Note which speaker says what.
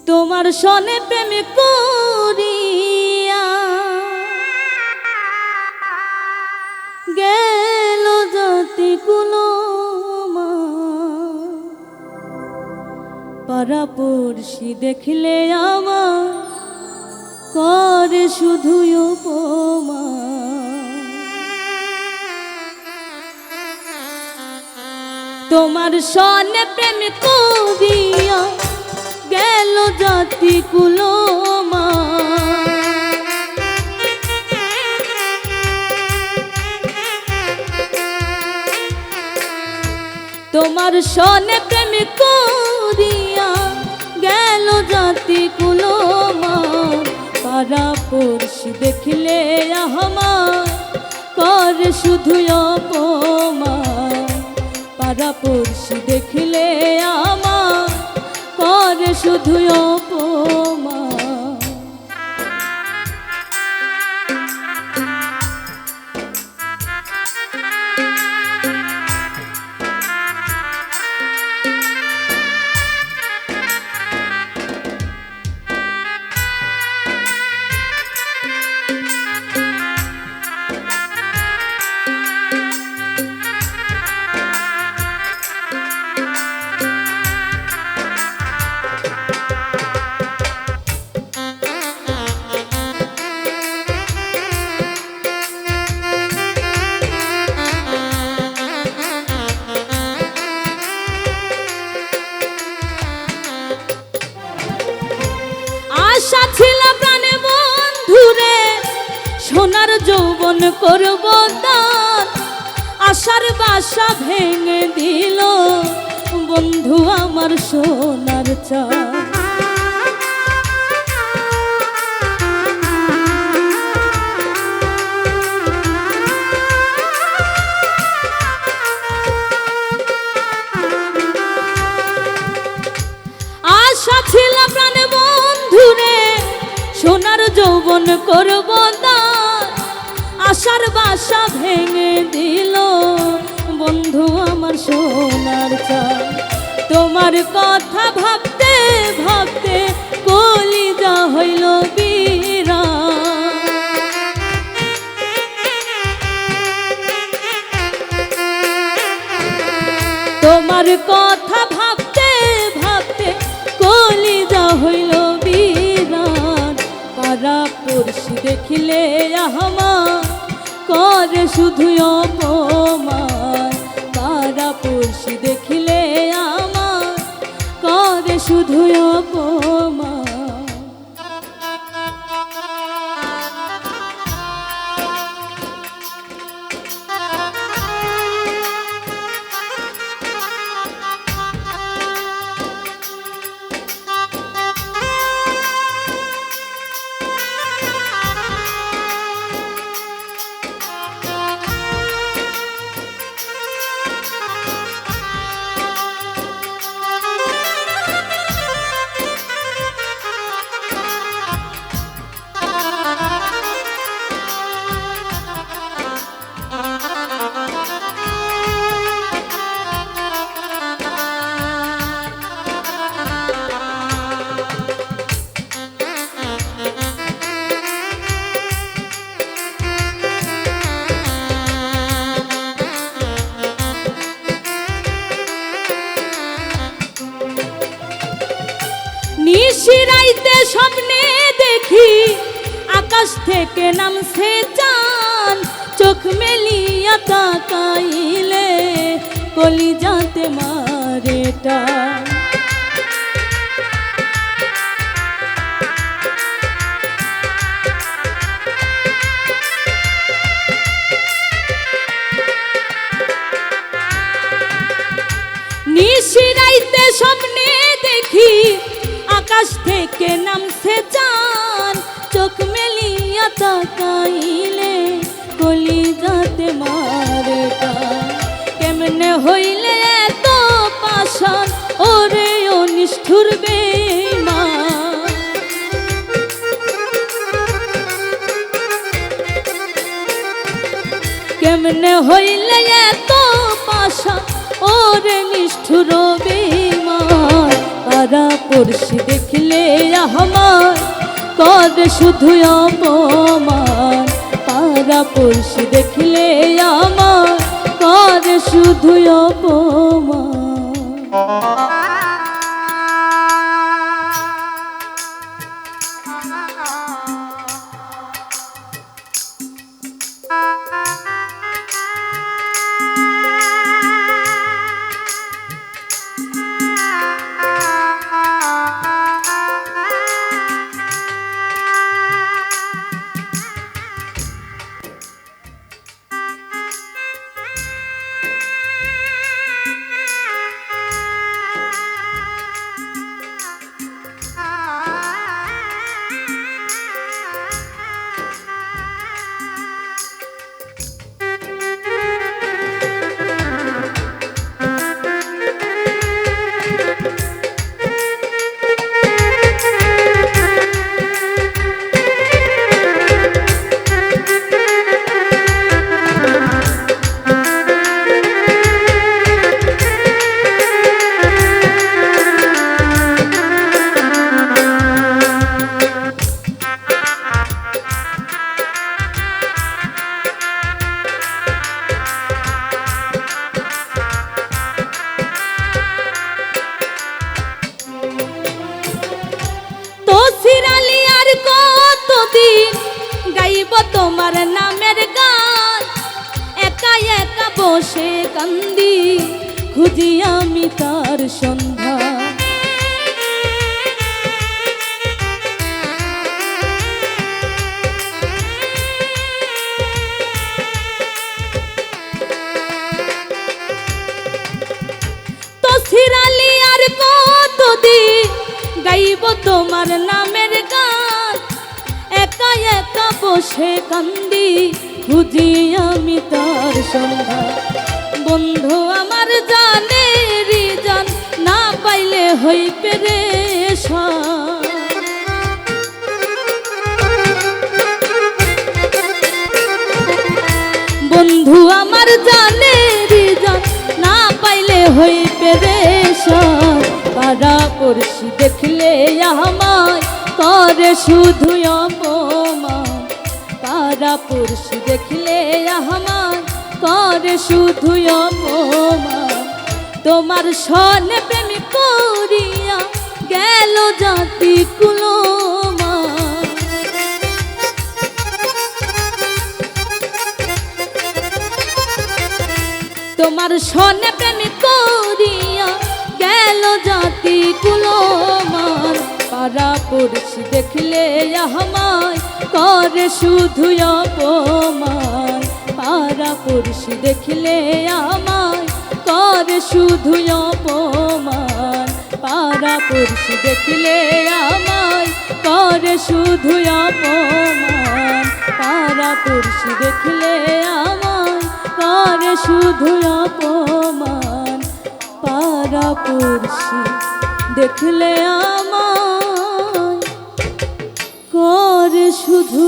Speaker 1: তোমার সনে প্রেম করিয়া গেল জাতি কুলো পাড়াপড়শি দেখলে আমার করে শুধু উপমা। তোমার সনে প্রেম করিয়া গেল জাতি কুলো তোমার সনে প্রেম করিয়া গেল জাতি কুলো পাড়াপড়শি দেখলে আমার করে শুধু অপমান। পাড়াপড়শি দেখলে আমার করে শুধু অপমান। আশা ছিল প্রাণে বন্ধুরে সোনার যৌবন করব দান, আশার বাসা ভেঙে দিল বন্ধু আমার সোনার চাঁদ। আশা ছিল প্রাণে বন্ধুরে সোনার যৌবন করব দান, আশার বাসা ভেঙে দিল বন্ধু আমার সোনার চাঁদ। তোমার কথা ভাবতে ভাবতে কলিজা হইল বিরান। তোমার কথা ভাবতে ভাবতে কলিজা হইল বিরান। পাড়াপড়শি দেখিলে আমার করে শুধু অপমান। পাড়াপড়শি দেখিলে আমার করে শুধু অপমান। নিশিরাইতে স্বপ্নে দেখি আকাশ থেকে নামছে চাঁদ, চোখ মেলিয়া তাকাইলে কলিজাতে মারে টান। নিশিরাইতে স্বপ্নে দেখি আকাশ থেকে নামছে চাঁদ, চোখ মেলিয়া তাকাইলে কলিজাতে মারে টান। কেমনে হইলে এত পাষাণ ওরে ও নিষ্ঠুর বেঈমান। কেমনে হইলে এত পাষাণ ওরে নিষ্ঠুর বেঈমান। পাড়া পড়শি দেখলে আমার করে শুধু অপমান, পাড়া পড়শি দেখলে আমার করে শুধু অপমান। তোমার নামের গান একা একা বসে কান্দি, খুঁজি আমি তার সন্ধ্যা। তো সিরালি আর কতদিন গাইব তোমার নামের গান, একা একা বসে কান্দি, খুঁজি আমি তার সন্ধ্যা। বন্ধু আমার জানে রিজান, না পাইলে হই পেরেশান। বন্ধু আমার জানে রিজান, না পাইলে হই পেরেশান। পাড়া পড়শি দেখলে আমায় করে শুধু অপমান, পাড়া পড়শি দেখলে আমায় করে শুধু অপমান। তোমার সনে প্রেম করিয়া গেল জাতি কুলমান। তোমার সনে প্রেম করিয়া গেল জাতি কুলমান। পাড়া পড়শি দেখলে আমায় করে শুধু অপমান, পাড়া পড়শি দেখলে আমায় করে শুধু অপমান। পাড়া পড়শি দেখলে আমায় করে শুধু অপমান, পাড়া পড়শি দেখলে আমায় করে শুধু অপমান। পাড়া পড়শি দেখলে আমায় করে শুধু